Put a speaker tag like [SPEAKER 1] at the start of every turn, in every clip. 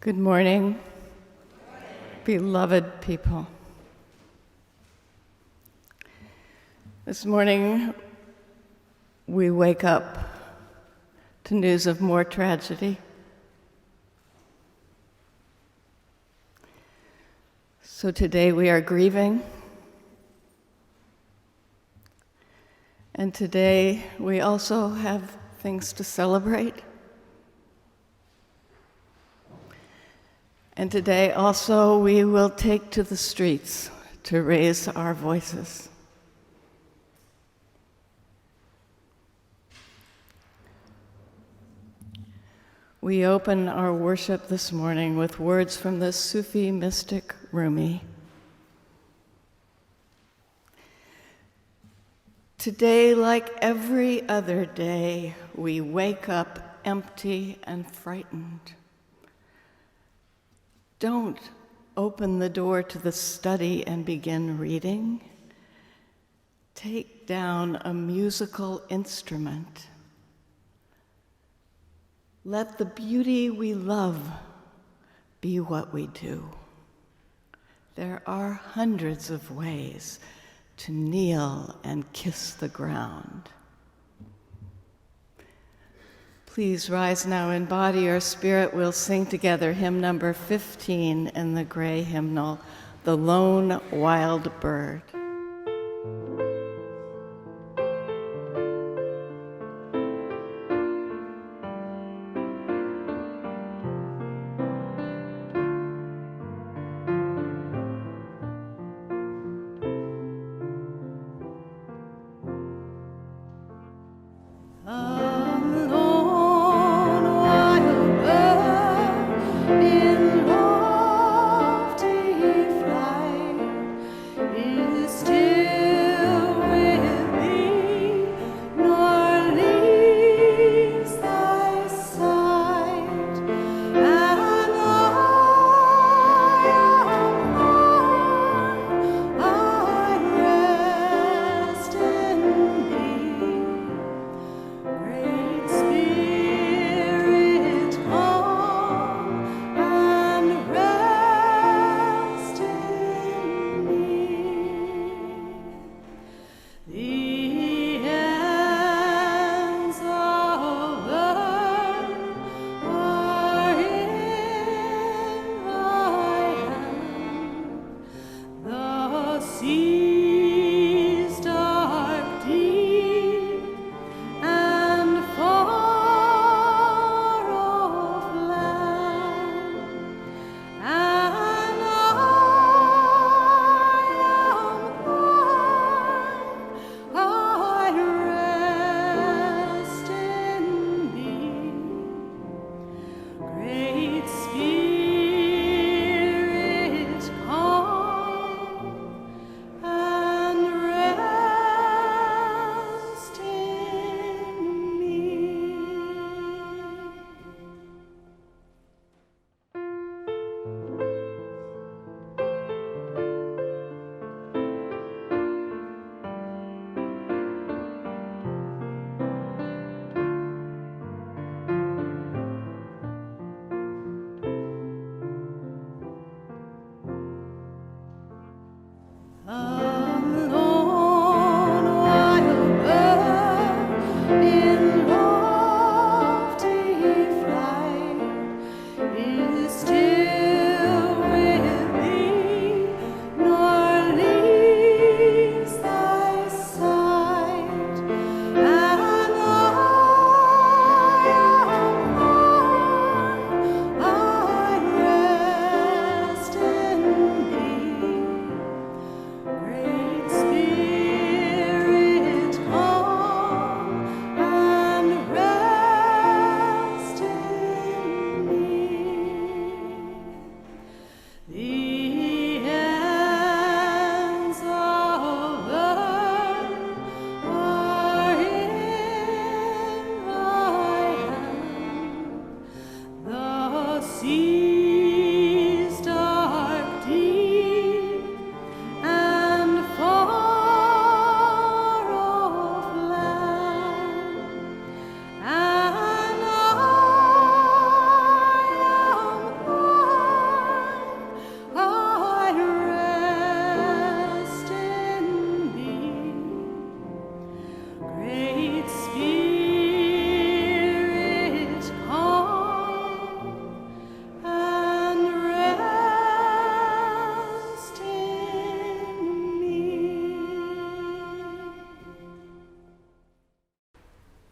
[SPEAKER 1] Good morning, beloved people. This morning, we wake up to news of more tragedy. So today we are grieving, and today we also have things to celebrate. And today also we will take to the streets to raise our voices. We open our worship this morning with words from the Sufi mystic Rumi. Today, like every other day, we wake up empty and frightened. Don't open the door to the study and begin reading. Take down a musical instrument. Let the beauty we love be what we do. There are hundreds of ways to kneel and kiss the ground. Please rise now in body or spirit. We'll sing together hymn number 15 in the gray hymnal, the lone wild bird.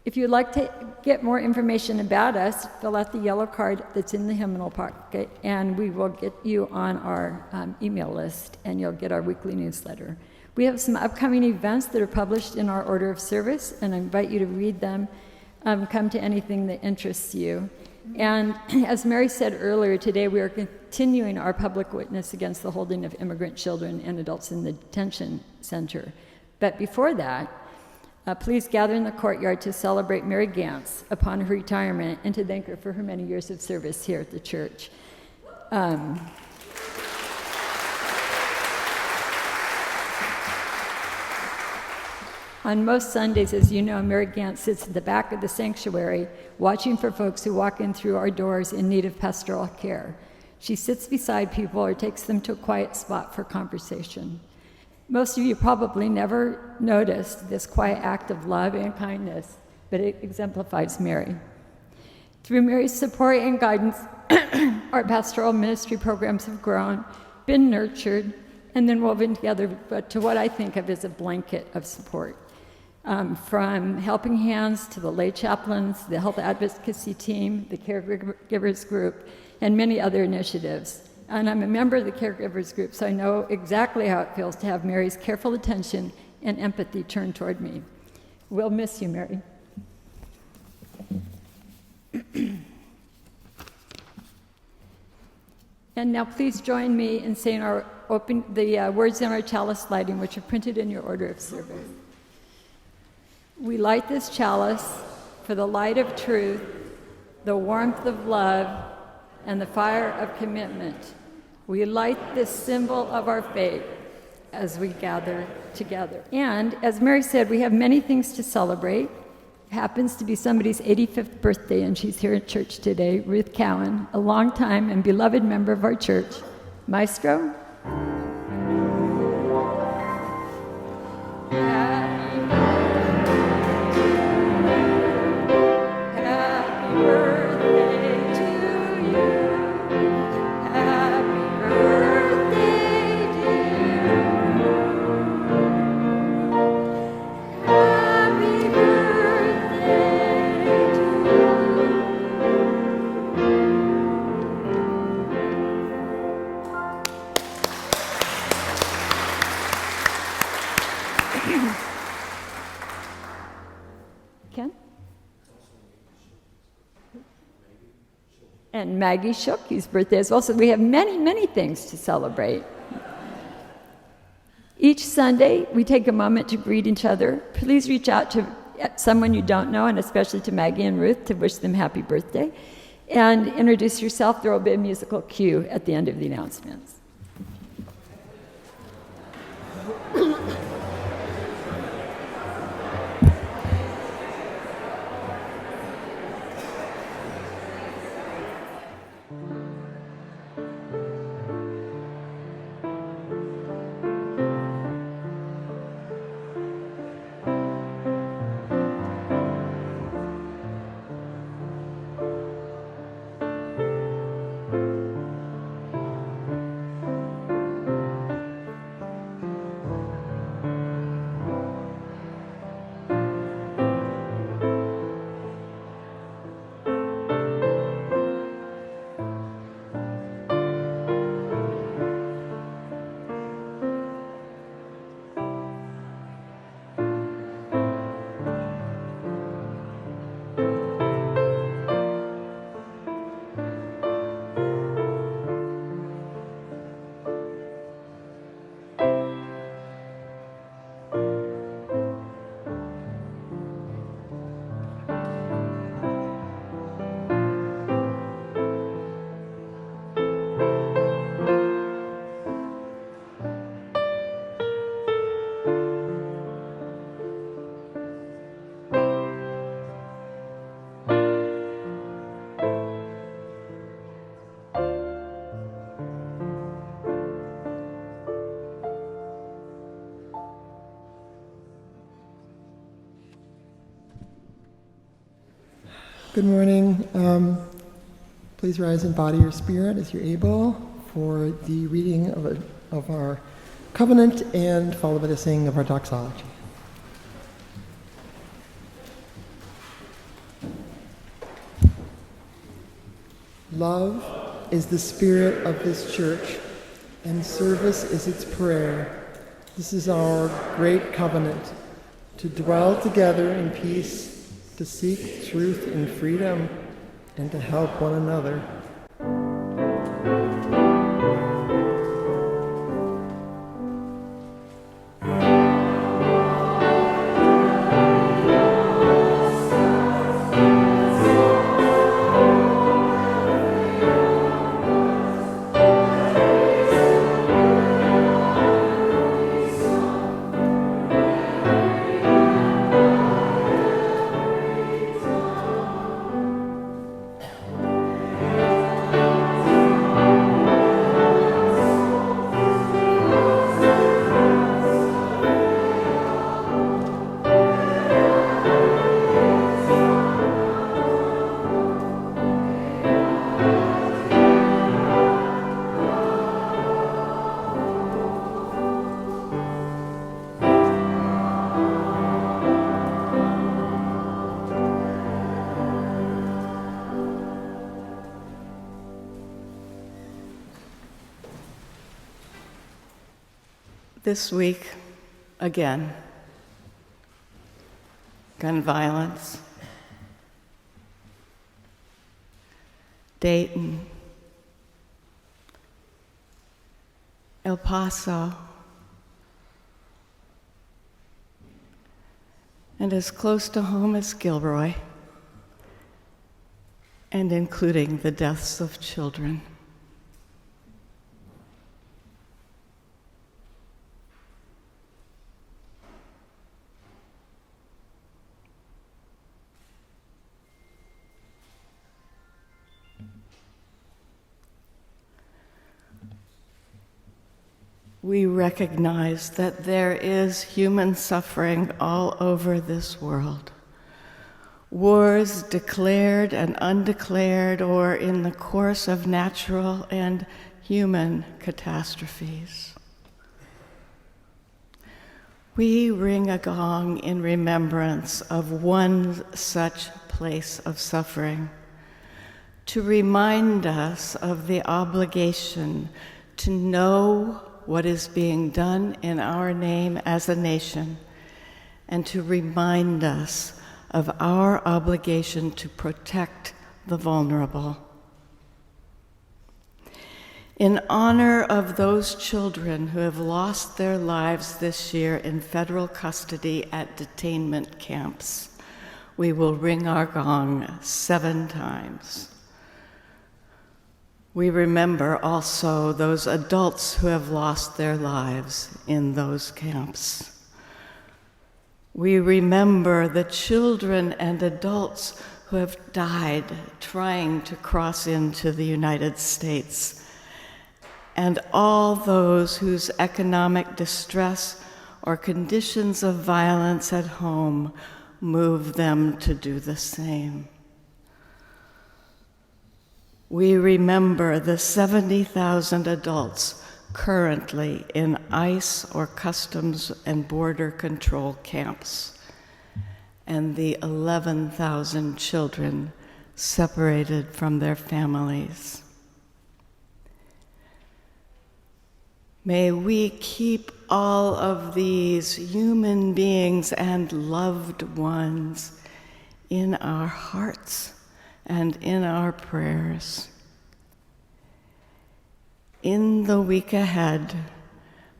[SPEAKER 2] If you'd like to get more information about us, fill out the yellow card that's in the hymnal pocket, and we will get you on our email list, and you'll get our weekly newsletter. We have some upcoming events that are published in our order of service, and I invite you to read them. Come to anything that interests you. And as Mary said earlier, today we are continuing our public witness against the holding of immigrant children and adults in the detention center. But before that, please gather in the courtyard to celebrate Mary Ganz upon her retirement and to thank her for her many years of service here at the church. On most Sundays, as you know, Mary Ganz sits at the back of the sanctuary watching for folks who walk in through our doors in need of pastoral care. She sits beside people or takes them to a quiet spot for conversation. Most of you probably never noticed this quiet act of love and kindness, but it exemplifies Mary. Through Mary's support and guidance, our pastoral ministry programs have grown, been nurtured, and then woven together but to what I think of as a blanket of support. From helping hands to the lay chaplains, the health advocacy team, the caregivers group, and many other initiatives. And I'm a member of the caregivers group, so I know exactly how it feels to have Mary's careful attention and empathy turned toward me. We'll miss you, Mary. And now please join me in saying the words in our chalice lighting, which are printed in your order of service. We light this chalice for the light of truth, the warmth of love, and the fire of commitment. We light this symbol of our faith as we gather together. And as Mary said, we have many things to celebrate. It happens to be somebody's 85th birthday, and she's here at church today, Ruth Cowan, a longtime and beloved member of our church. Maestro? And Maggie Shoki's birthday as well. So we have many, many things to celebrate. Each Sunday, we take a moment to greet each other. Please reach out to someone you don't know, and especially to Maggie and Ruth, to wish them happy birthday. And introduce yourself. There will be a musical cue at the end of the announcements.
[SPEAKER 3] Good morning. Please rise in body or spirit as you're able for the reading of our covenant and followed by the singing of our doxology. Love is the spirit of this church, and service is its prayer. This is our great covenant, to dwell together in peace, to seek truth in freedom, and to help one another.
[SPEAKER 1] This week, again, gun violence, Dayton, El Paso, and as close to home as Gilroy, and including the deaths of children. We recognize that there is human suffering all over this world. Wars declared and undeclared, or in the course of natural and human catastrophes. We ring a gong in remembrance of one such place of suffering, to remind us of the obligation to know what is being done in our name as a nation, and to remind us of our obligation to protect the vulnerable. In honor of those children who have lost their lives this year in federal custody at detainment camps, we will ring our gong 7 times. We remember also those adults who have lost their lives in those camps. We remember the children and adults who have died trying to cross into the United States, and all those whose economic distress or conditions of violence at home move them to do the same. We remember the 70,000 adults currently in ICE or Customs and Border Control camps, and the 11,000 children separated from their families. May we keep all of these human beings and loved ones in our hearts and in our prayers. In the week ahead,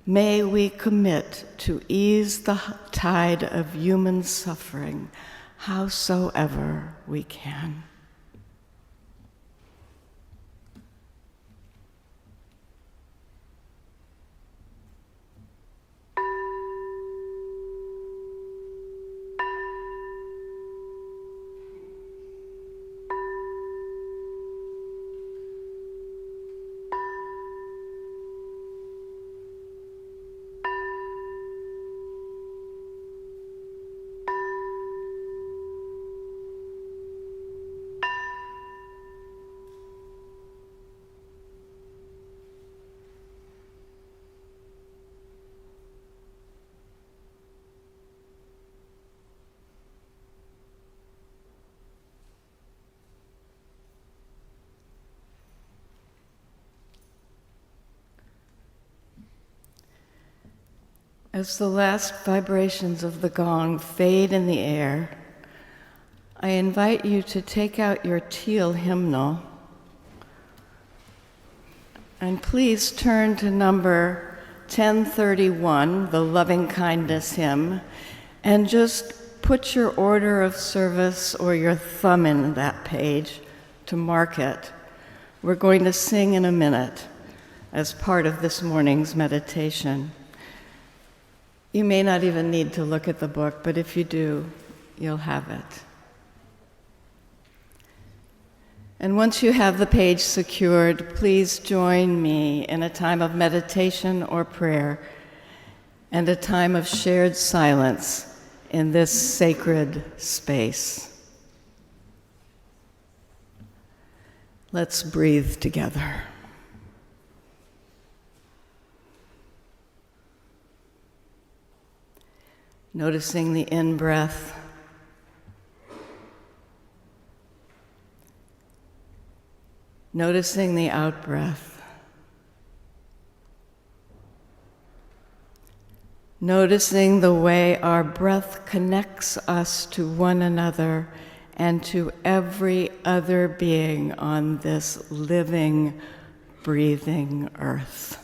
[SPEAKER 1] may we commit to ease the tide of human suffering howsoever we can. As the last vibrations of the gong fade in the air, I invite you to take out your teal hymnal and please turn to number 1031, the Loving Kindness hymn, and just put your order of service or your thumb in that page to mark it. We're going to sing in a minute as part of this morning's meditation. You may not even need to look at the book, but if you do, you'll have it. And once you have the page secured, please join me in a time of meditation or prayer and a time of shared silence in this sacred space. Let's breathe together. Noticing the in-breath, noticing the out-breath, noticing the way our breath connects us to one another and to every other being on this living, breathing earth.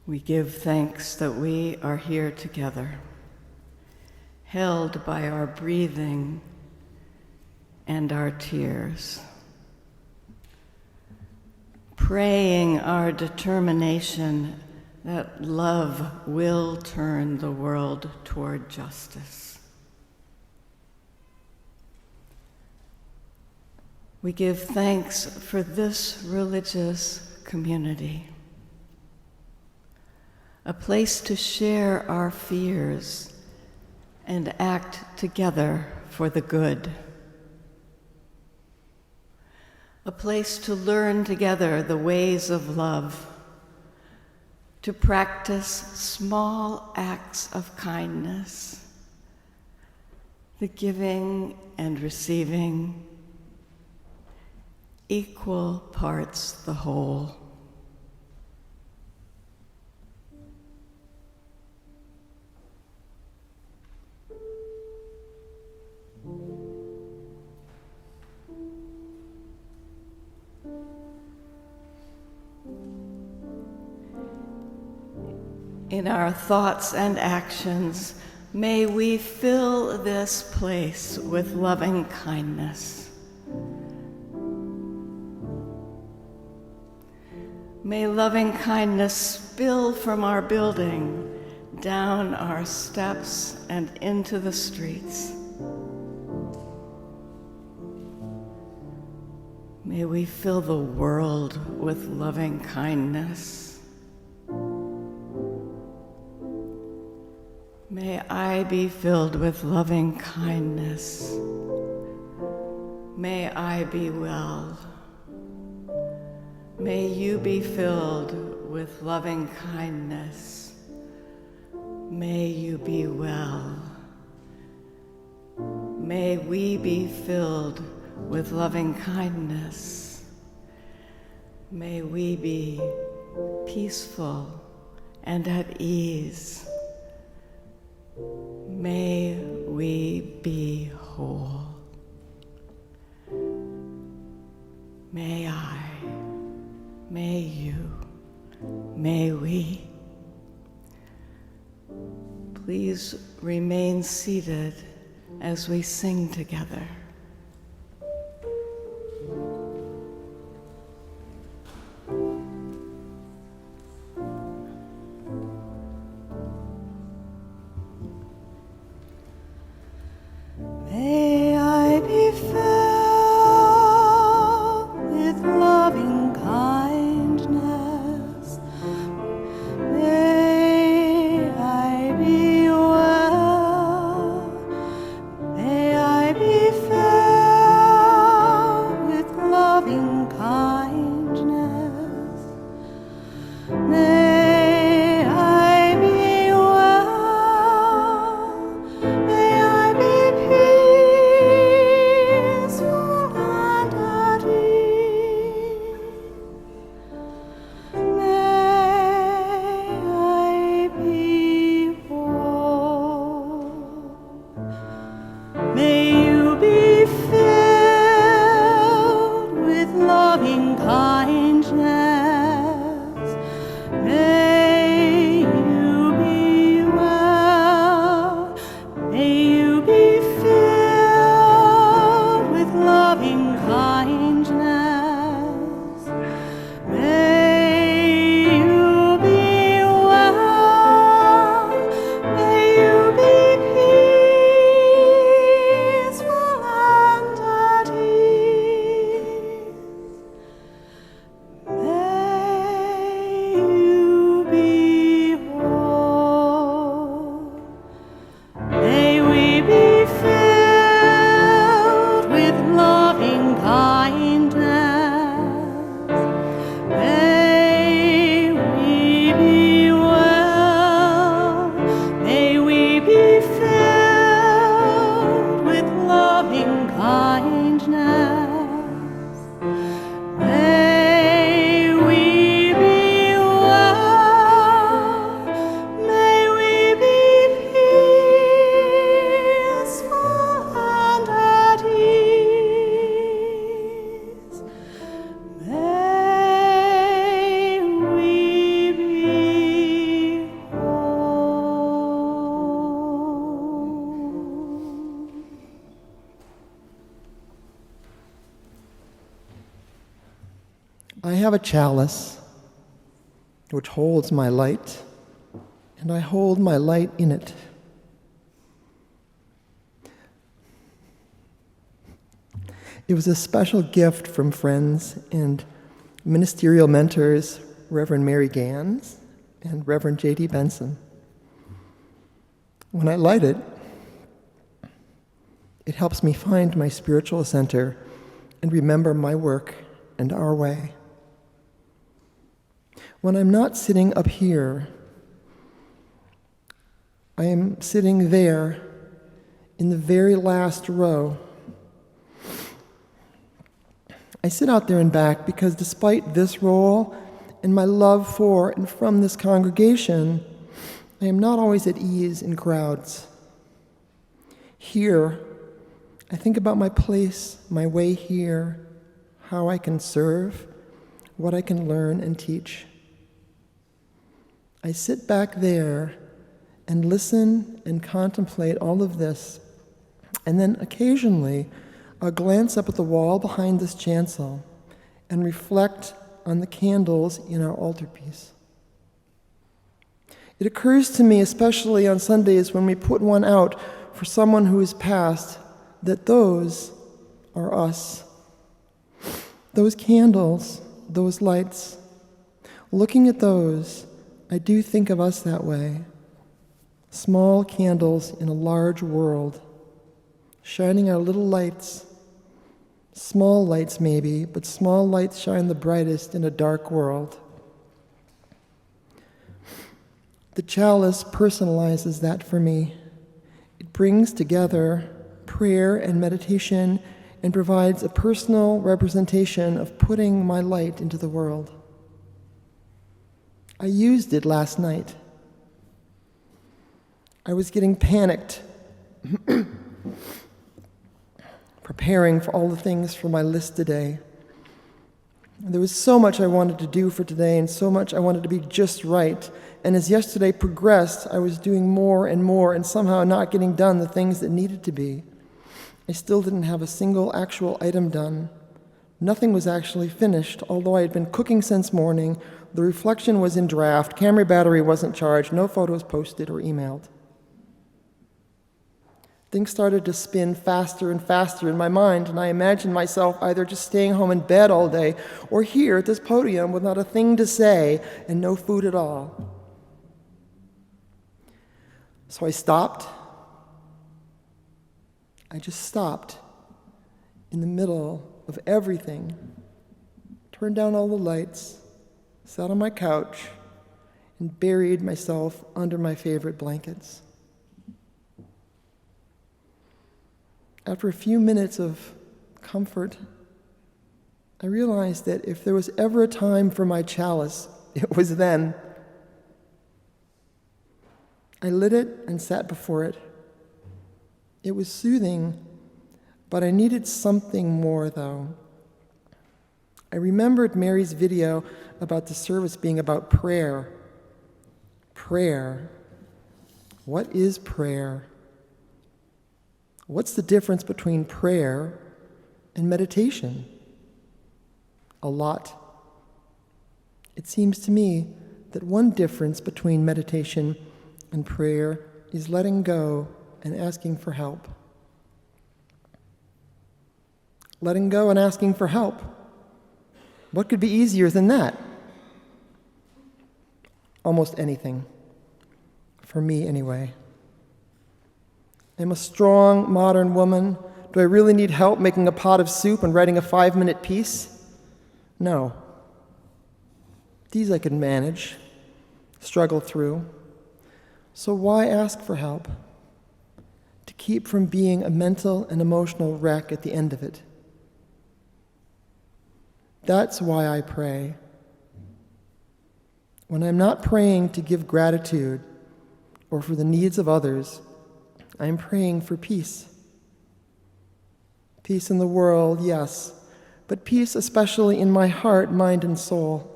[SPEAKER 1] We give thanks that we are here together, held by our breathing and our tears, praying our determination that love will turn the world toward justice. We give thanks for this religious community, a place to share our fears and act together for the good. A place to learn together the ways of love, to practice small acts of kindness, the giving and receiving, equal parts the whole. In our thoughts and actions, may we fill this place with loving kindness. May loving kindness spill from our building, down our steps, and into the streets. May we fill the world with loving kindness. May I be filled with loving kindness. May I be well. May you be filled with loving kindness. May you be well. May we be filled with loving kindness. May we be peaceful and at ease. May we be whole. May I, may you, may we. Please remain seated as we sing together.
[SPEAKER 4] Kindness,
[SPEAKER 3] have a chalice which holds my light, and I hold my light in it. It was a special gift from friends and ministerial mentors, Reverend Mary Ganz and Reverend J.D. Benson. When I light it, it helps me find my spiritual center and remember my work and our way. When I'm not sitting up here, I am sitting there in the very last row. I sit out there and back because despite this role and my love for and from this congregation, I am not always at ease in crowds. Here, I think about my place, my way here, how I can serve, what I can learn and teach. I sit back there and listen and contemplate all of this, and then occasionally I'll glance up at the wall behind this chancel and reflect on the candles in our altarpiece. It occurs to me, especially on Sundays when we put one out for someone who is passed, that those are us. Those candles, those lights, looking at those, I do think of us that way. Small candles in a large world, shining our little lights. Small lights maybe, but small lights shine the brightest in a dark world. The chalice personalizes that for me. It brings together prayer and meditation and provides a personal representation of putting my light into the world. I used it last night. I was getting panicked, preparing for all the things for my list today. There was so much I wanted to do for today and so much I wanted to be just right. And as yesterday progressed, I was doing more and somehow not getting done the things that needed to be. I still didn't have a single actual item done. Nothing was actually finished, although I had been cooking since morning. The reflection was in draft, camera battery wasn't charged, no photos posted or emailed. Things started to spin faster and faster in my mind, and I imagined myself either just staying home in bed all day or here at this podium with not a thing to say and no food at all. So I stopped. I just stopped in the middle of everything, turned down all the lights, sat on my couch, and buried myself under my favorite blankets. After a few minutes of comfort, I realized that if there was ever a time for my chalice, it was then. I lit it and sat before it. It was soothing, but I needed something more, though. I remembered Mary's video about the service being about prayer. Prayer. What is prayer? What's the difference between prayer and meditation? A lot. It seems to me that one difference between meditation and prayer is letting go and asking for help. Letting go and asking for help. What could be easier than that? Almost anything. For me, anyway. I'm a strong, modern woman. Do I really need help making a pot of soup and writing a 5-minute piece? No. These I can manage, struggle through. So why ask for help? To keep from being a mental and emotional wreck at the end of it. That's why I pray. When I'm not praying to give gratitude or for the needs of others, I'm praying for peace. Peace in the world, yes, but peace especially in my heart, mind, and soul.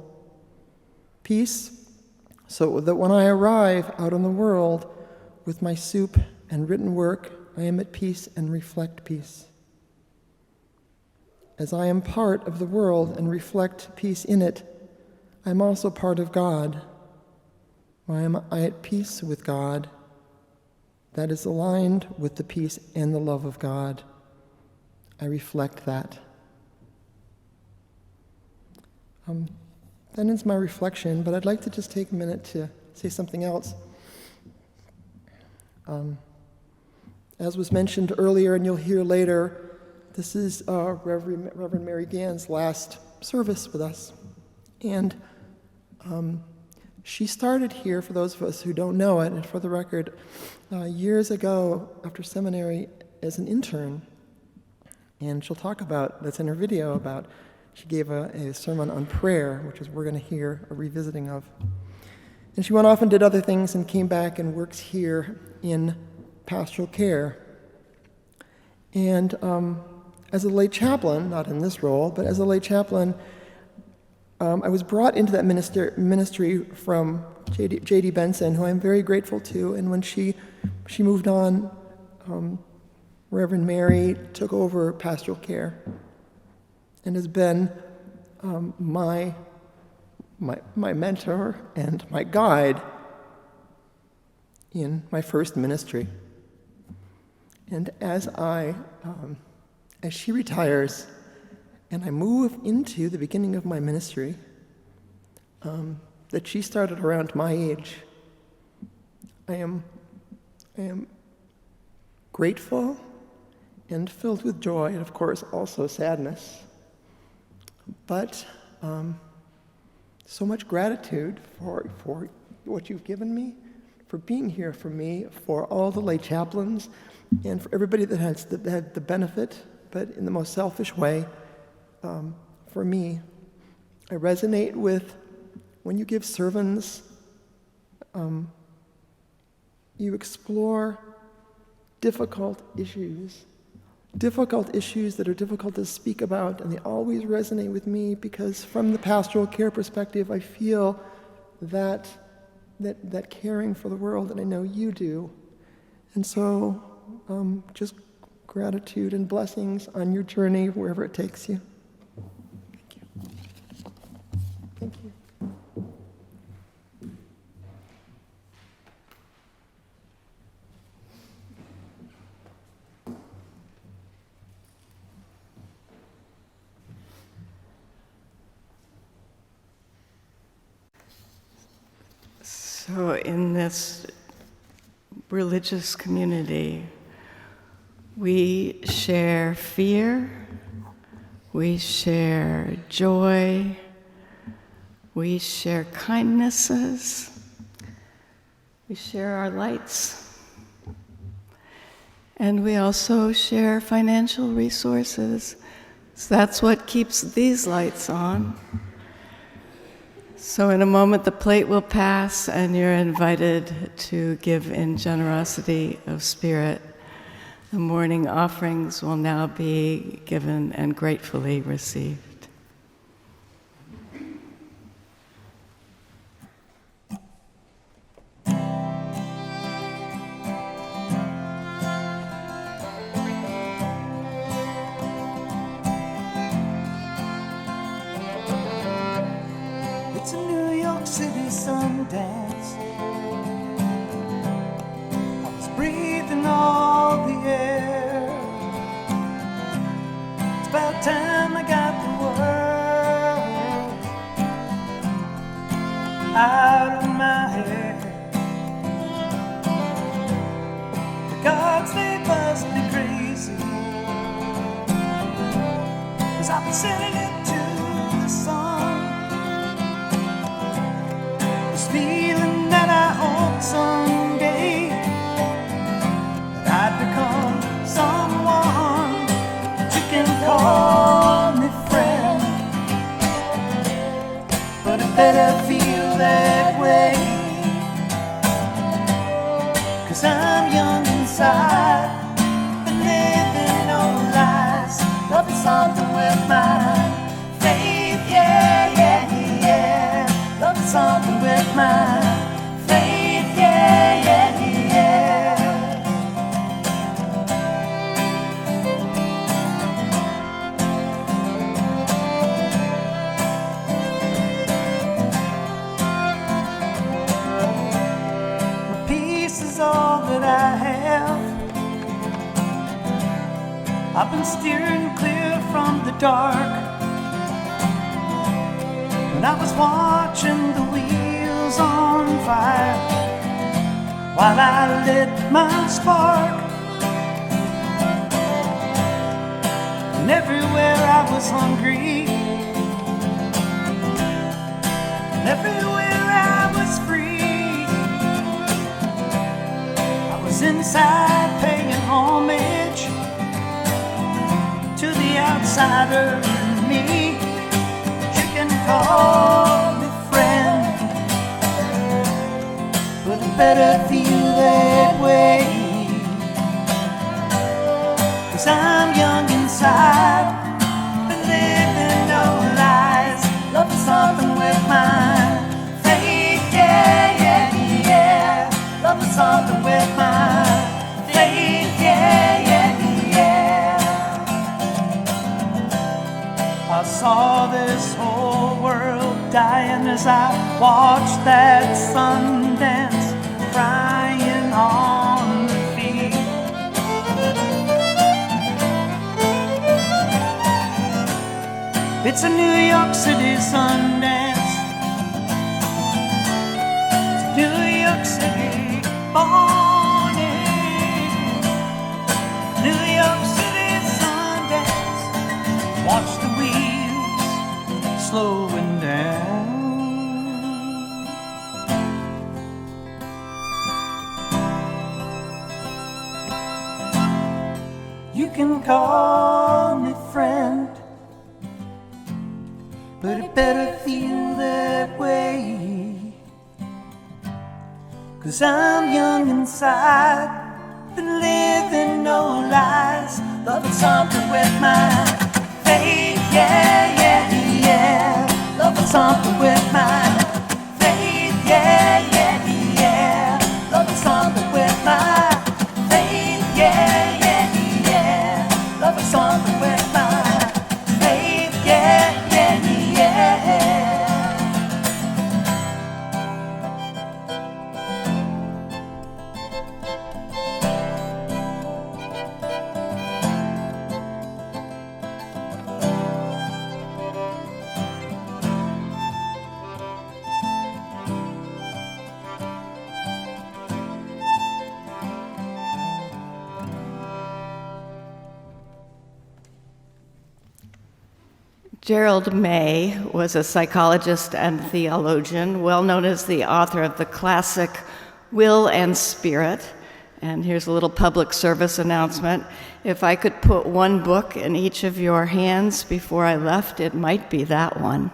[SPEAKER 3] Peace so that when I arrive out in the world with my soup and written work, I am at peace and reflect peace. As I am part of the world and reflect peace in it, I am also part of God. Why am I at peace with God? That is aligned with the peace and the love of God. I reflect that. That ends my reflection, but I'd like to just take a minute to say something else. As was mentioned earlier, and you'll hear later, this is Reverend Mary Gann's last service with us. And she started here, for those of us who don't know it, and for the record, years ago after seminary as an intern. And she'll talk about, that's in her video, about she gave a sermon on prayer, which is we're going to hear a revisiting of. And she went off and did other things and came back and works here in pastoral care. And as a lay chaplain, not in this role, but as a lay chaplain, I was brought into that ministry from J.D. Benson, who I'm very grateful to. And when she moved on, Reverend Mary took over pastoral care and has been my mentor and my guide in my first ministry. And as she retires and I move into the beginning of my ministry, that she started around my age, I am grateful and filled with joy, and of course also sadness, but so much gratitude for what you've given me, for being here for me, for all the lay chaplains, and for everybody that had the benefit, but in the most selfish way, for me. I resonate with when you give sermons, you explore difficult issues that are difficult to speak about, and they always resonate with me because from the pastoral care perspective, I feel that caring for the world, and I know you do. And so just gratitude and blessings on your journey wherever it takes you. Thank you. Thank you.
[SPEAKER 1] So in this religious community, we share fear, we share joy, we share kindnesses, we share our lights, and we also share financial resources. So that's what keeps these lights on. So in a moment, the plate will pass, and you're invited to give in generosity of spirit. The morning offerings will now be given and gratefully received.
[SPEAKER 4] It's a New York City Sundance. I was breathing all the air. It's about time I got the world out of my head. The gods, they must be crazy, 'cause I've been sending it to the sun. Feeling that I hope someday that I'd become someone that you can call me friend. But it better feel that way, 'cause I'm young inside and living no lies. Love is something with my faith, yeah, yeah, yeah. Love is something with my faith, yeah, yeah, yeah. I've been steering clear from the dark. When I was watching the wheels on fire, while I lit my spark, and everywhere I was hungry, and everywhere I was free, I was inside paying homage to the outsider in me. You can call me friend, but I better feel that way, 'cause I'm young inside, been living no lies, loving something with my faith, yeah, yeah, yeah, loving something with my faith, yeah, yeah, yeah. I saw this whole world dying as I watched that sun dance, crying on the feet. It's a New York City sun dance. It's New York City morning. New York City sun dance. Watch the wheels slowing down. You can call me friend, but it better feel that way, 'cause I'm young inside, been living no lies, loving something with my faith, yeah, yeah, yeah, loving something with my faith, yeah, yeah, yeah, loving something with my faith, yeah, yeah, yeah, loving something with my faith, yeah, yeah, yeah.
[SPEAKER 1] Gerald May was a psychologist and theologian, well known as the author of the classic Will and Spirit. And here's a little public service announcement. If I could put one book in each of your hands before I left, it might be that one.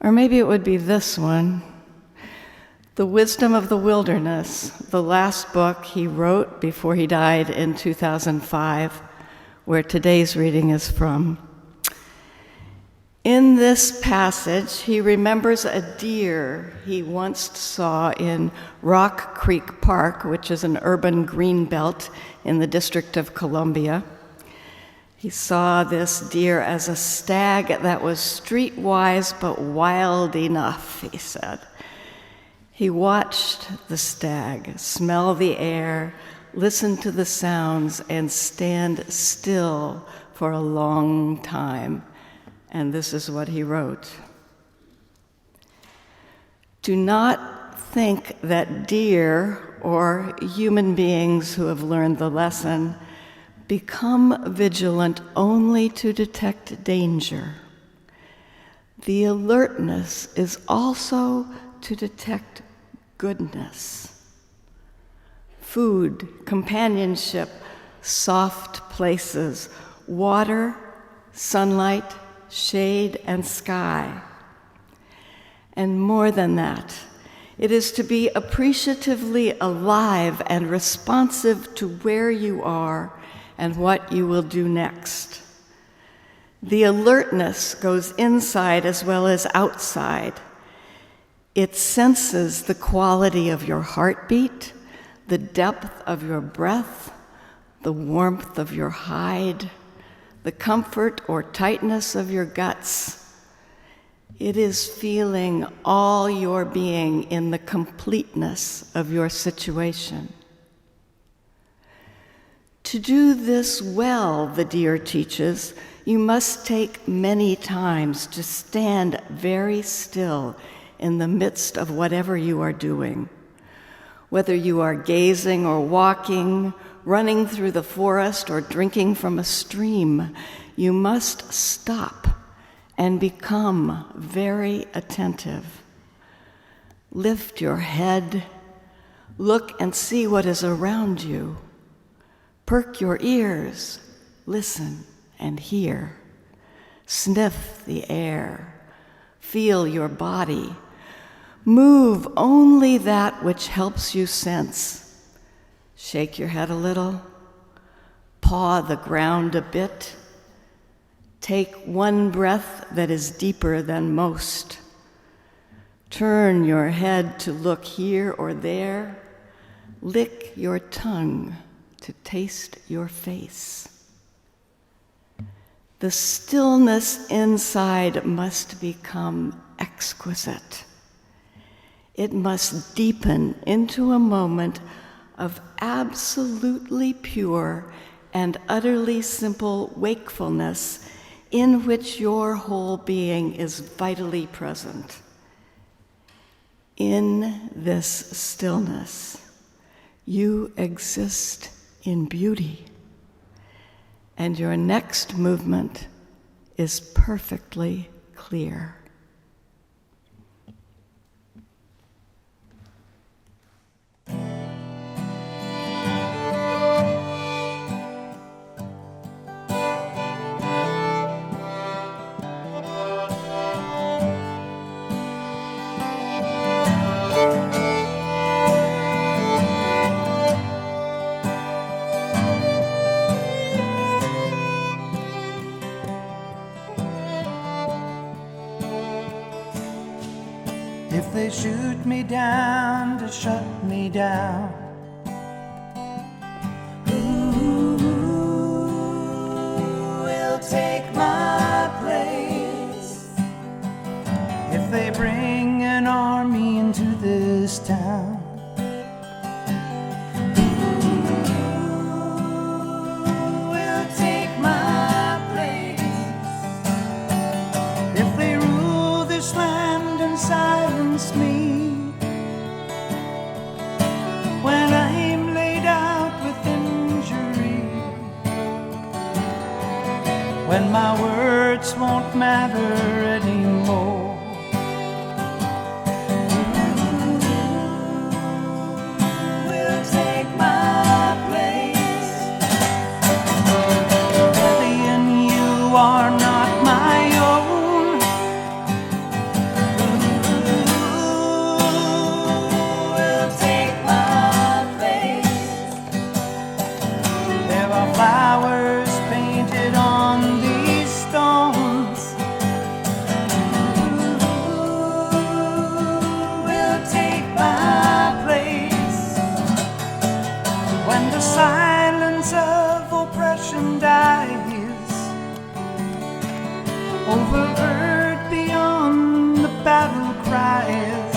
[SPEAKER 1] Or maybe it would be this one, The Wisdom of the Wilderness, the last book he wrote before he died in 2005, where today's reading is from. In this passage, he remembers a deer he once saw in Rock Creek Park, which is an urban green belt in the District of Columbia. He saw this deer as a stag that was streetwise but wild enough, he said. He watched the stag smell the air, listen to the sounds, and stand still for a long time. And this is what he wrote. Do not think that deer or human beings who have learned the lesson become vigilant only to detect danger. The alertness is also to detect goodness. Food, companionship, soft places, water, sunlight, shade, and sky. And more than that, it is to be appreciatively alive and responsive to where you are and what you will do next. The alertness goes inside as well as outside. It senses the quality of your heartbeat, the depth of your breath, the warmth of your hide, the comfort or tightness of your guts. It is feeling all your being in the completeness of your situation. To do this well, the deer teaches, you must take many times to stand very still in the midst of whatever you are doing. Whether you are gazing or walking, running through the forest or drinking from a stream, you must stop and become very attentive. Lift your head, look and see what is around you. Perk your ears, listen and hear. Sniff the air, feel your body. Move only that which helps you sense. Shake your head a little, paw the ground a bit. Take one breath that is deeper than most. Turn your head to look here or there. Lick your tongue to taste your face. The stillness inside must become exquisite. It must deepen into a moment of absolutely pure and utterly simple wakefulness in which your whole being is vitally present. In this stillness, you exist in beauty, and your next movement is perfectly clear.
[SPEAKER 4] If they shoot me down to shut me down, who will take my place? If they bring an army into this town, who will take my place? If they rule this land and silence me when I'm laid out with injury, when my words won't matter anymore, who will take my place? Alien, you are not my own. Flowers painted on these stones. Who will take my place when the silence of oppression dies, overheard beyond the battle cries?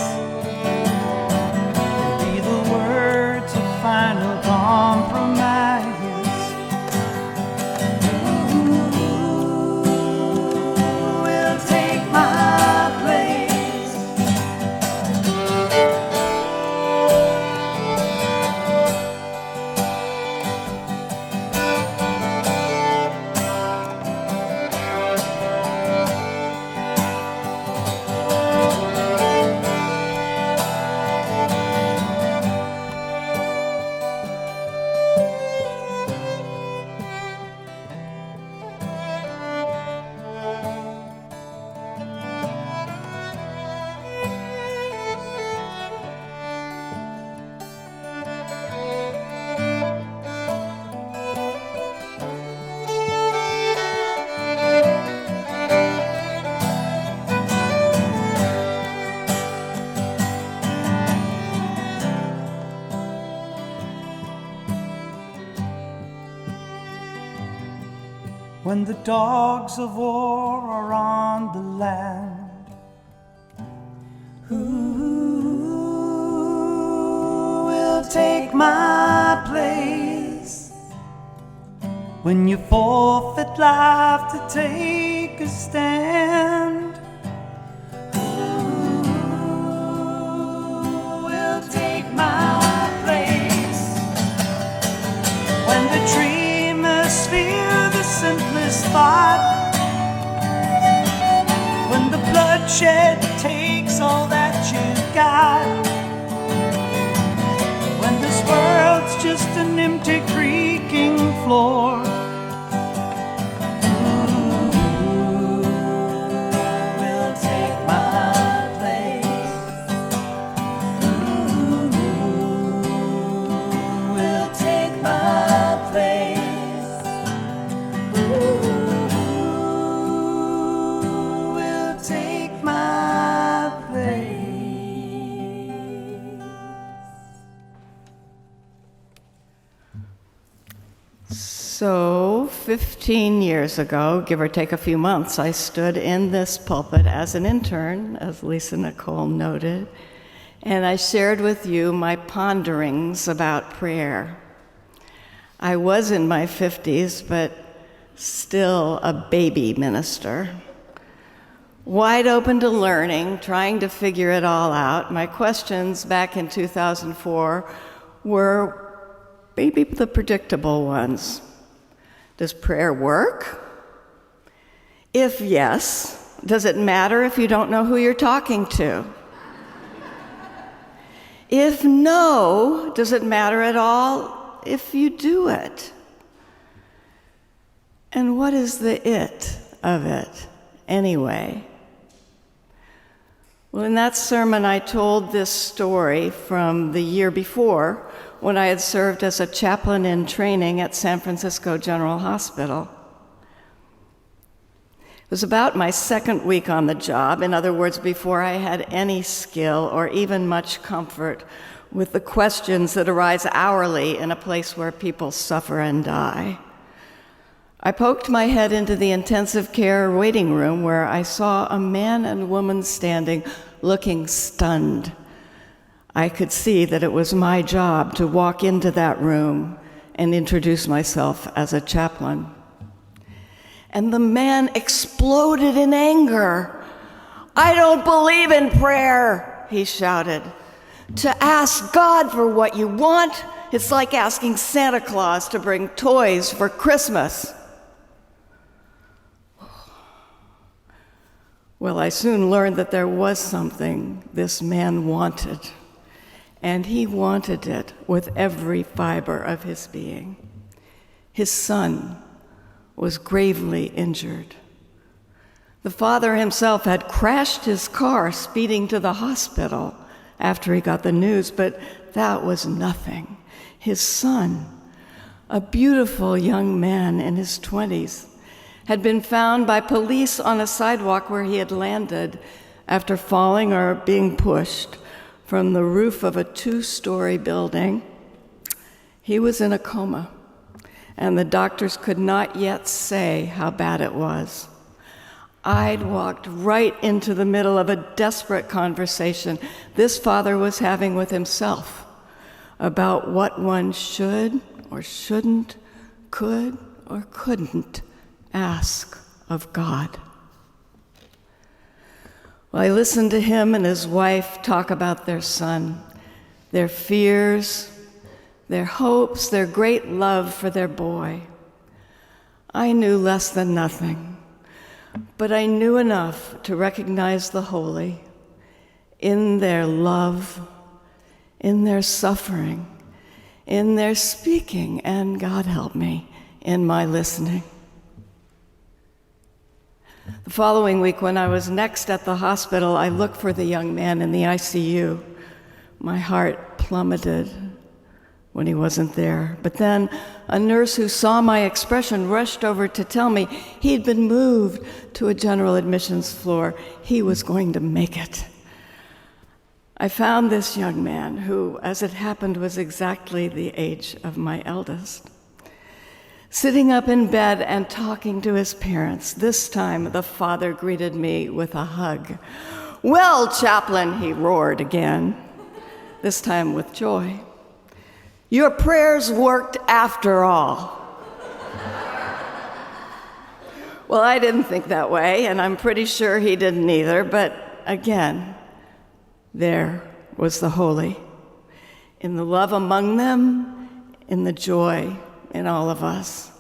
[SPEAKER 4] Be the words of final compromise. When the dogs of war are on the land, who will take my place? when you forfeit life to take a stand. Who will take my place when the dreamers fear the simplest thought, when the bloodshed takes all that you've got, when this world's just an empty creaking floor? Who will take my place? Who will take my place? Who will take my place?
[SPEAKER 1] So, 15 years ago, give or take a few months, I stood in this pulpit as an intern, as Lisanicole noted, and I shared with you my ponderings about prayer. I was in my 50s, but still a baby minister. Wide open to learning, trying to figure it all out, my questions back in 2004 were maybe the predictable ones. Does prayer work? If yes, does it matter if you don't know who you're talking to? If no, does it matter at all if you do it? And what is the it of it anyway? Well, in that sermon, I told this story from the year before when I had served as a chaplain in training at San Francisco General Hospital. It was about my second week on the job, in other words, before I had any skill or even much comfort with the questions that arise hourly in a place where people suffer and die. I poked my head into the intensive care waiting room where I saw a man and woman standing, looking stunned. I could see that it was my job to walk into that room and introduce myself as a chaplain. And the man exploded in anger. "I don't believe in prayer," he shouted. "To ask God for what you want, it's like asking Santa Claus to bring toys for Christmas." Well, I soon learned that there was something this man wanted, and he wanted it with every fiber of his being. His son was gravely injured. The father himself had crashed his car speeding to the hospital after he got the news, but that was nothing. His son, a beautiful young man in his 20s, had been found by police on a sidewalk where he had landed after falling or being pushed from the roof of a 2-story building. He was in a coma, and the doctors could not yet say how bad it was. I'd walked right into the middle of a desperate conversation this father was having with himself about what one should or shouldn't, could or couldn't ask of God. Well, I listened to him and his wife talk about their son, their fears, their hopes, their great love for their boy. I knew less than nothing, but I knew enough to recognize the holy in their love, in their suffering, in their speaking, and God help me, in my listening. The following week, when I was next at the hospital, I looked for the young man in the ICU. My heart plummeted when he wasn't there. But then a nurse who saw my expression rushed over to tell me he'd been moved to a general admissions floor. He was going to make it. I found this young man who, as it happened, was exactly the age of my eldest, sitting up in bed and talking to his parents. This time, the father greeted me with a hug. "Well, chaplain," he roared again, this time with joy. "Your prayers worked after all." Well, I didn't think that way, and I'm pretty sure he didn't either, but again, there was the holy, in the love among them, in the joy in all of us.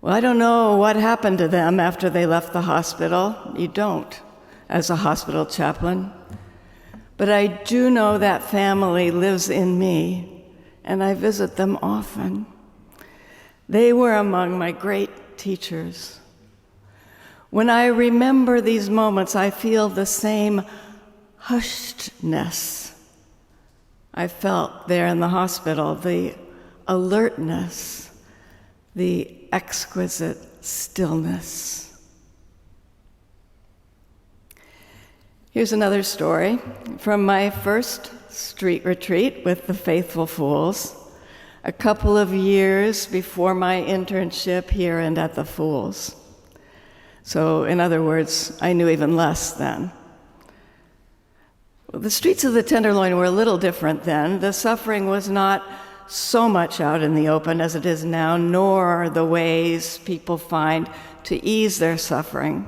[SPEAKER 1] Well, I don't know what happened to them after they left the hospital. You don't, as a hospital chaplain. But I do know that family lives in me, and I visit them often. They were among my great teachers. When I remember these moments, I feel the same hushedness I felt there in the hospital, the alertness, the exquisite stillness. Here's another story from my first street retreat with the Faithful Fools, a couple of years before my internship here and at the Fools. So, in other words, I knew even less then. Well, the streets of the Tenderloin were a little different then. The suffering was not so much out in the open as it is now, nor the ways people find to ease their suffering.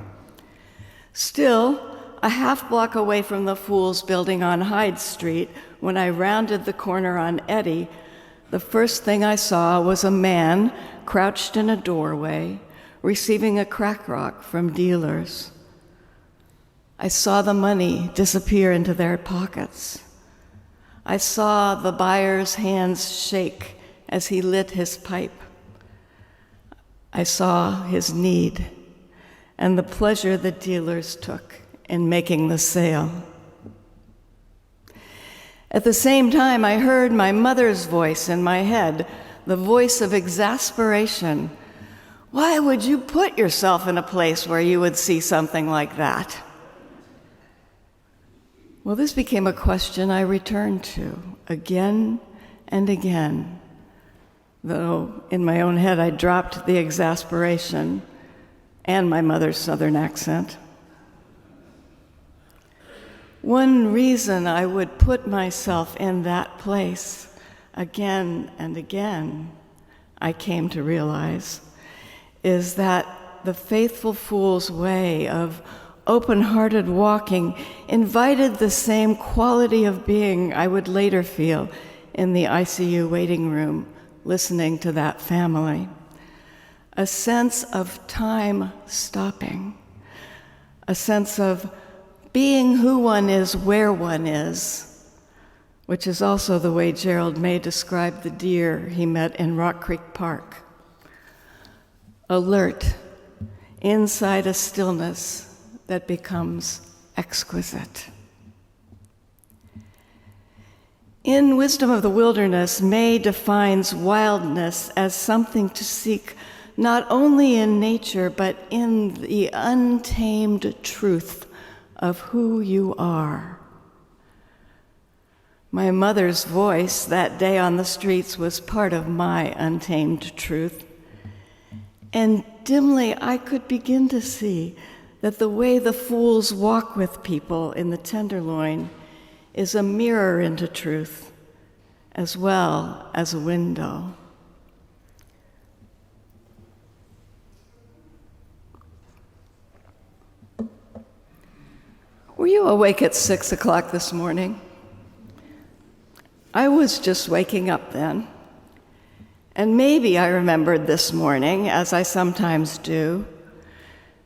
[SPEAKER 1] Still, a half block away from the Fools building on Hyde Street, when I rounded the corner on Eddy, the first thing I saw was a man crouched in a doorway, receiving a crack rock from dealers. I saw the money disappear into their pockets. I saw the buyer's hands shake as he lit his pipe. I saw his need and the pleasure the dealers took in making the sale. At the same time, I heard my mother's voice in my head, the voice of exasperation. Why would you put yourself in a place where you would see something like that? Well, this became a question I returned to again and again, though in my own head I dropped the exasperation and my mother's Southern accent. One reason I would put myself in that place again and again, I came to realize, is that the Faithful Fool's way of open-hearted walking invited the same quality of being I would later feel in the ICU waiting room, listening to that family. A sense of time stopping, a sense of being who one is where one is, which is also the way Gerald May described the deer he met in Rock Creek Park. Alert, inside a stillness that becomes exquisite. In Wisdom of the Wilderness, May defines wildness as something to seek not only in nature, but in the untamed truth of who you are. My mother's voice that day on the streets was part of my untamed truth. And dimly I could begin to see that the way the fools walk with people in the Tenderloin is a mirror into truth, as well as a window. Were you awake at 6 o'clock this morning? I was just waking up then. And maybe I remembered this morning, as I sometimes do,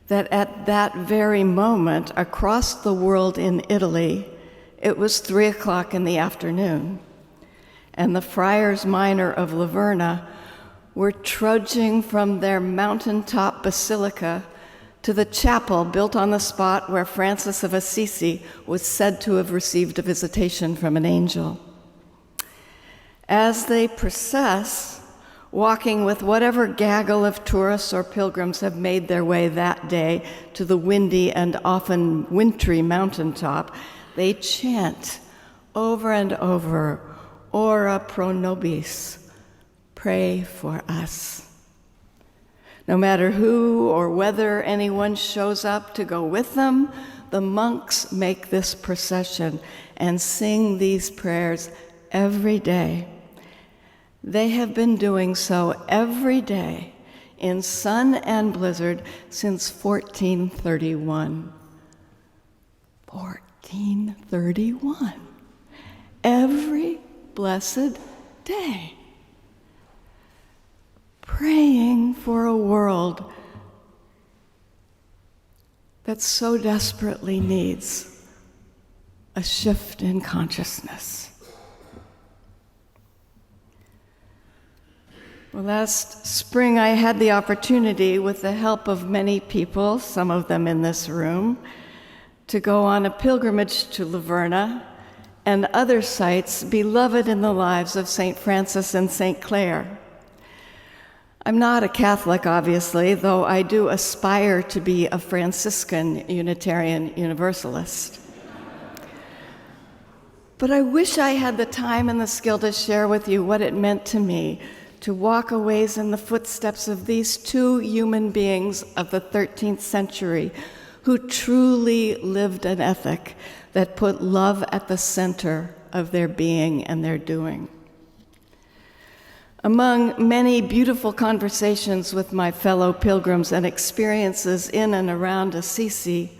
[SPEAKER 1] that at that very moment across the world in Italy, it was 3 o'clock in the afternoon, and the friars minor of Laverna were trudging from their mountaintop basilica to the chapel built on the spot where Francis of Assisi was said to have received a visitation from an angel. As they process, walking with whatever gaggle of tourists or pilgrims have made their way that day to the windy and often wintry mountaintop, they chant over and over, Ora pro nobis, pray for us. No matter who or whether anyone shows up to go with them, the monks make this procession and sing these prayers every day. They have been doing so every day in sun and blizzard since 1431. 1431. Every blessed day. Praying for a world that so desperately needs a shift in consciousness. Well, last spring I had the opportunity, with the help of many people, some of them in this room, to go on a pilgrimage to Laverna and other sites beloved in the lives of St. Francis and St. Clare. I'm not a Catholic, obviously, though I do aspire to be a Franciscan Unitarian Universalist. But I wish I had the time and the skill to share with you what it meant to me to walk a ways in the footsteps of these two human beings of the 13th century who truly lived an ethic that put love at the center of their being and their doing. Among many beautiful conversations with my fellow pilgrims and experiences in and around Assisi,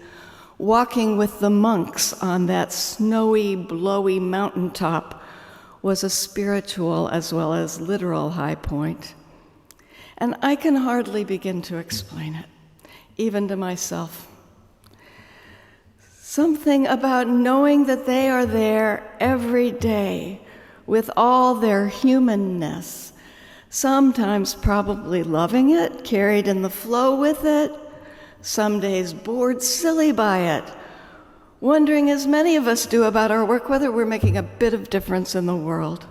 [SPEAKER 1] walking with the monks on that snowy, blowy mountaintop was a spiritual as well as literal high point. And I can hardly begin to explain it, even to myself. Something about knowing that they are there every day with all their humanness, sometimes probably loving it, carried in the flow with it, some days bored silly by it, wondering, as many of us do about our work, whether we're making a bit of difference in the world.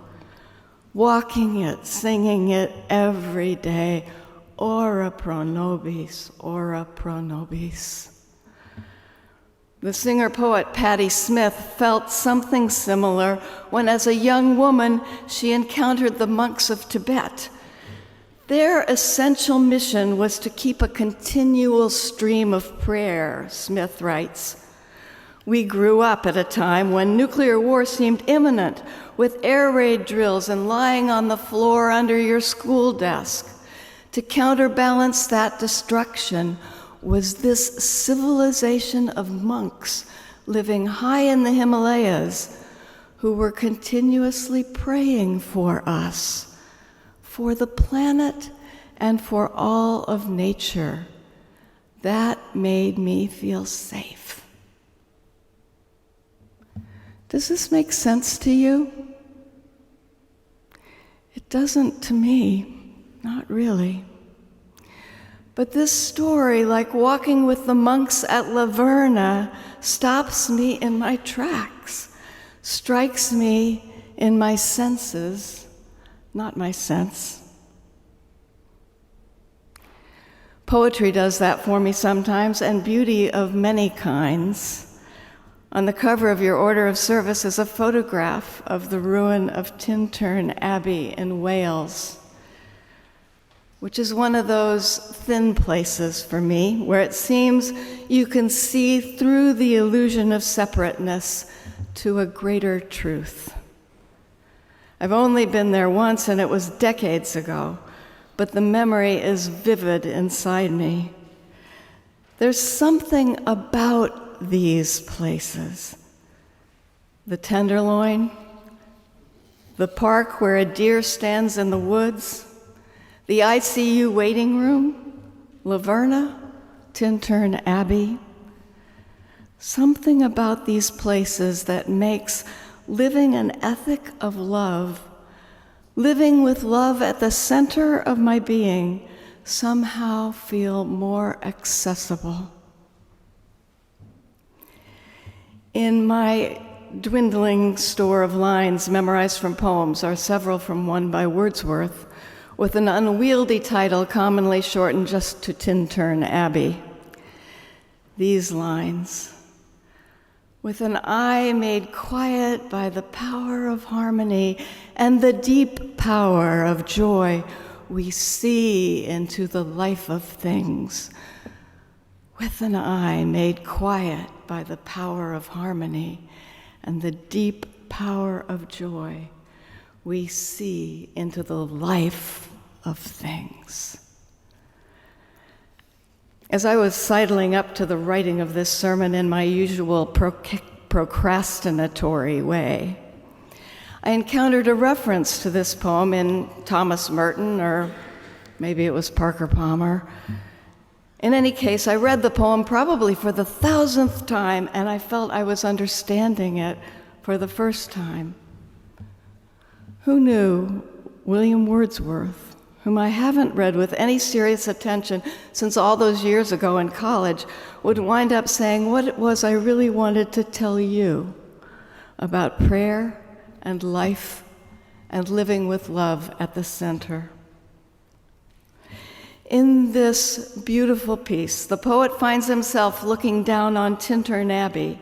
[SPEAKER 1] Walking it, singing it every day, ora pro nobis, ora pro nobis. The singer-poet Patti Smith felt something similar when, as a young woman, she encountered the monks of Tibet. Their essential mission was to keep a continual stream of prayer, Smith writes. We grew up at a time when nuclear war seemed imminent, with air raid drills and lying on the floor under your school desk. To counterbalance that destruction was this civilization of monks living high in the Himalayas who were continuously praying for us, for the planet, and for all of nature. That made me feel safe. Does this make sense to you? It doesn't to me, not really. But this story, like walking with the monks at Laverna, stops me in my tracks, strikes me in my senses, not my sense. Poetry does that for me sometimes, and beauty of many kinds. On the cover of your order of service is a photograph of the ruin of Tintern Abbey in Wales, which is one of those thin places for me, where it seems you can see through the illusion of separateness to a greater truth. I've only been there once, and it was decades ago, but the memory is vivid inside me. There's something about these places. The Tenderloin, the park where a deer stands in the woods, the ICU waiting room, Laverna, Tintern Abbey. Something about these places that makes living an ethic of love, living with love at the center of my being, somehow feel more accessible. In my dwindling store of lines memorized from poems are several from one by Wordsworth, with an unwieldy title commonly shortened just to Tintern Abbey. These lines: with an eye made quiet by the power of harmony and the deep power of joy, we see into the life of things. With an eye made quiet by the power of harmony and the deep power of joy, we see into the life of things. As I was sidling up to the writing of this sermon in my usual procrastinatory way, I encountered a reference to this poem in Thomas Merton, or maybe it was Parker Palmer. In any case, I read the poem probably for the 1,000th time, and I felt I was understanding it for the first time. Who knew William Wordsworth, whom I haven't read with any serious attention since all those years ago in college, would wind up saying what it was I really wanted to tell you about prayer and life and living with love at the center. In this beautiful piece, the poet finds himself looking down on Tintern Abbey,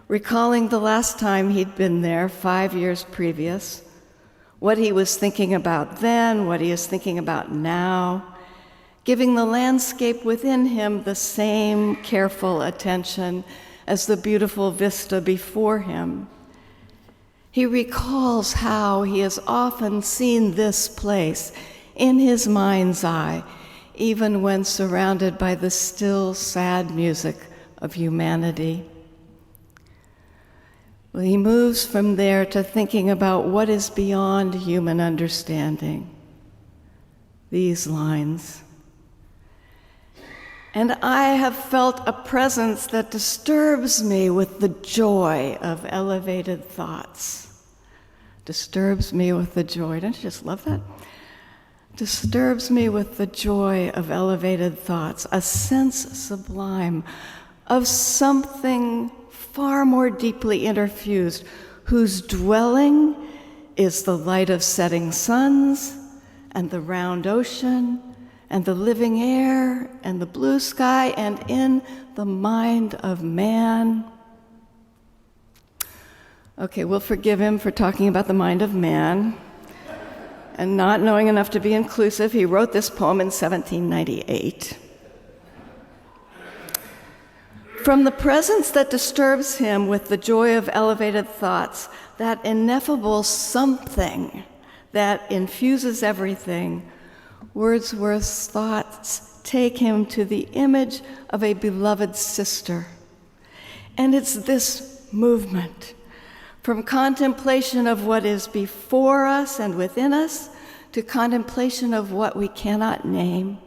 [SPEAKER 1] recalling the last time he'd been there 5 years previous, what he was thinking about then, what he is thinking about now, giving the landscape within him the same careful attention as the beautiful vista before him. He recalls how he has often seen this place in his mind's eye, even when surrounded by the still, sad music of humanity. Well, he moves from there to thinking about what is beyond human understanding. These lines. And I have felt a presence that disturbs me with the joy of elevated thoughts. Disturbs me with the joy. Don't you just love that? Disturbs me with the joy of elevated thoughts, a sense sublime of something far more deeply interfused, whose dwelling is the light of setting suns and the round ocean and the living air and the blue sky and in the mind of man. Okay, we'll forgive him for talking about the mind of man and not knowing enough to be inclusive. He wrote this poem in 1798. From the presence that disturbs him with the joy of elevated thoughts, that ineffable something that infuses everything, Wordsworth's thoughts take him to the image of a beloved sister. And it's this movement, from contemplation of what is before us and within us, to contemplation of what we cannot name,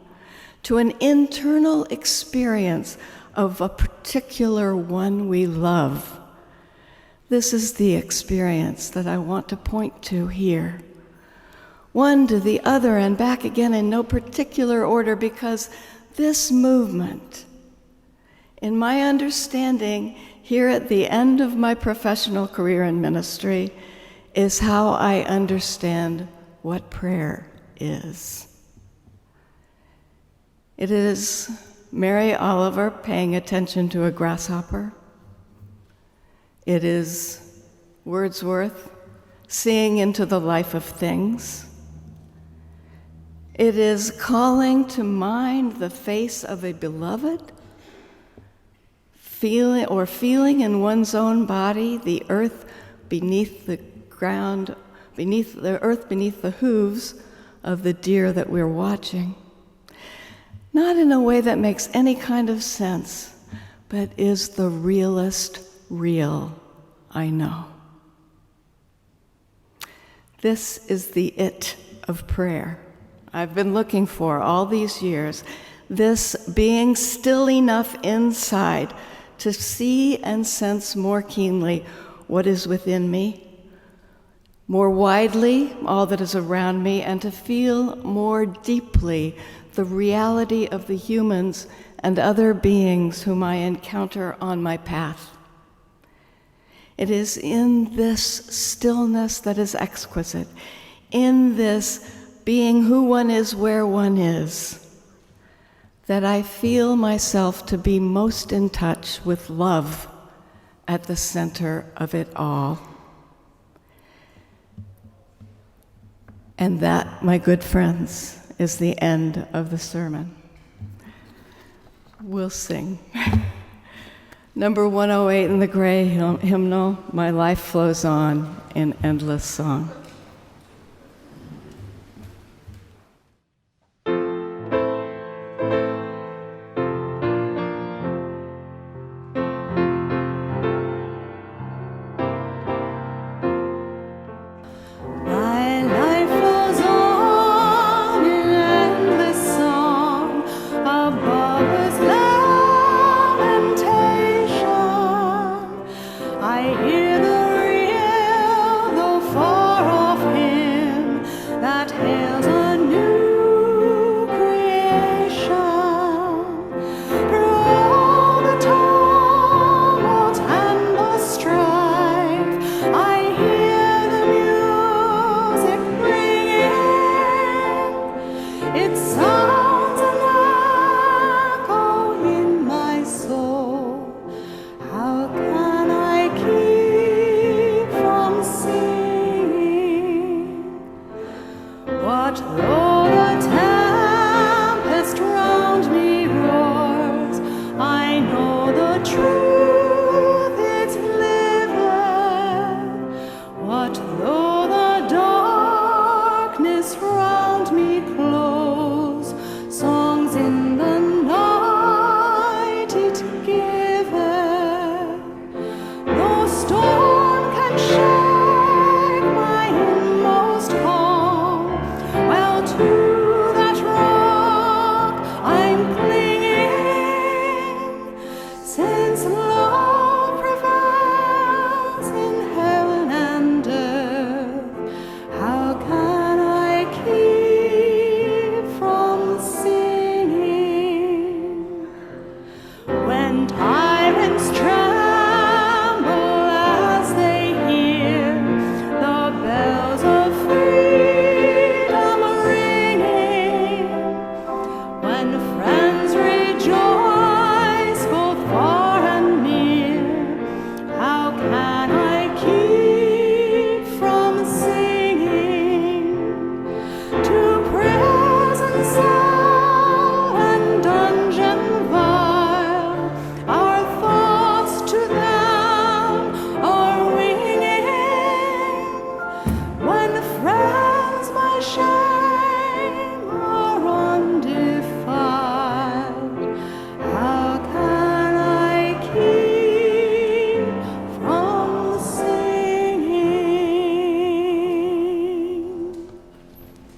[SPEAKER 1] to an internal experience of a particular one we love. This is the experience that I want to point to here. One to the other and back again in no particular order, because this movement, in my understanding, here at the end of my professional career in ministry, is how I understand what prayer is. It is Mary Oliver paying attention to a grasshopper. It is Wordsworth seeing into the life of things. It is calling to mind the face of a beloved, feeling in one's own body the earth beneath the ground, beneath the hooves of the deer that we're watching. Not in a way that makes any kind of sense, but is the realest real I know. This is the it of prayer I've been looking for all these years, this being still enough inside to see and sense more keenly what is within me, more widely all that is around me, and to feel more deeply the reality of the humans and other beings whom I encounter on my path. It is in this stillness that is exquisite, in this being who one is where one is, that I feel myself to be most in touch with love at the center of it all. And that, my good friends, is the end of the sermon. We'll sing. Number 108 in the gray hymnal, My Life Flows On in Endless Song. What though the darkness round me close, songs in the night it giveth, no storm can shake my inmost home, well to that rock I'm clinging, since love prevails in heaven and earth. How can I keep from singing when tyrants tremble as they hear the bells of freedom ringing, when friends rejoice both far and near? How can I keep from singing to prison cell and dungeon vile? Our thoughts to them are winging, when friends by shame are undefiled. How can I keep from singing?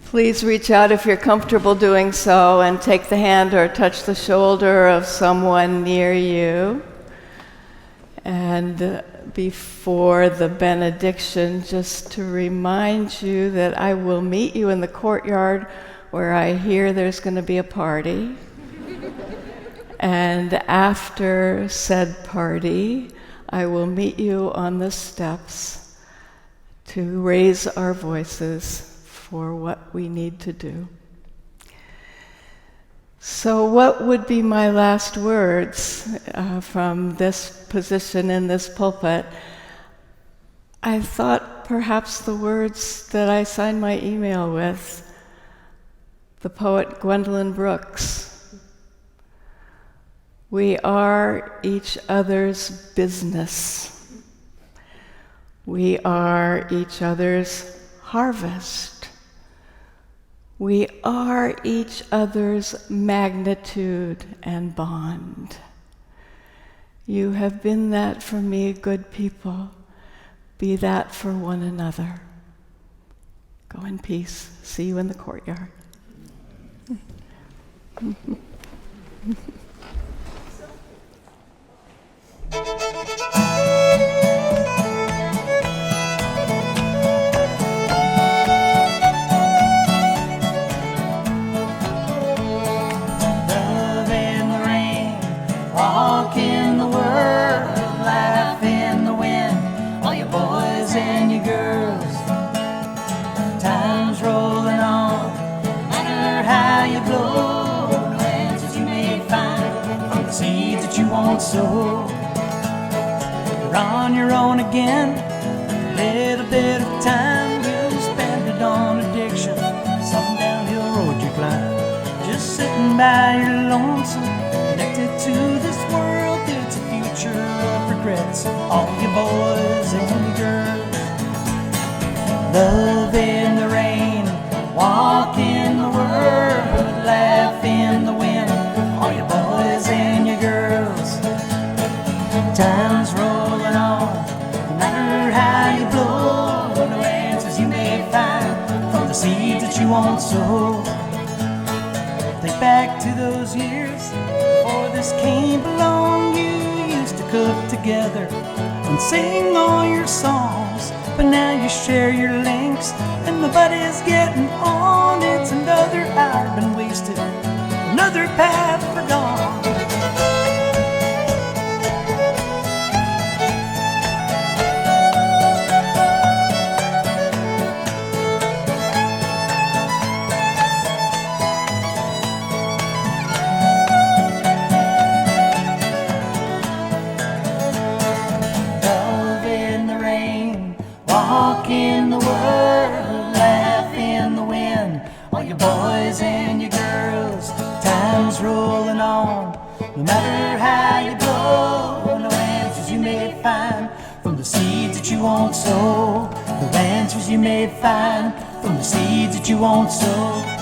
[SPEAKER 1] Please reach out if you're comfortable doing so and take the hand or touch the shoulder of someone near you. And before the benediction, just to remind you that I will meet you in the courtyard where I hear there's going to be a party. And after said party, I will meet you on the steps to raise our voices for what we need to do. So what would be my last words from this position in this pulpit? I thought perhaps the words that I signed my email with, the poet Gwendolyn Brooks. We are each other's business. We are each other's harvest. We are each other's magnitude and bond. You have been that for me, good people. Be that for one another. Go in peace. See you in the courtyard.
[SPEAKER 4] Love in the rain, walk in the world, laugh in the wind, all you boys and you girls. Time's rolling on, no matter how you blow, no answers you may find from the seeds that you won't sow. You're on your own again, a little bit of time you'll spend it on addiction, some downhill road you climb. Just sitting by your lonesome, connected to this world, it's a future of regrets, all you boys and girls. Love in the rain, walk in the world, laugh in the wind, all you boys and you girls. Time's rolling on, no matter how you blow, no answers you may find from the seeds that you won't sow. Think back to those years before this came along. You used to cook together and sing all your songs, but now you share your links and nobody's getting on. It's another hour been wasted, another path forgone. Love in the rain, walk in the world, laugh in the wind, all you boys and you girls. Time's rolling on, no matter how you blow, no answers you may find from the seeds that you won't sow. The you may find from the seeds that you won't sow.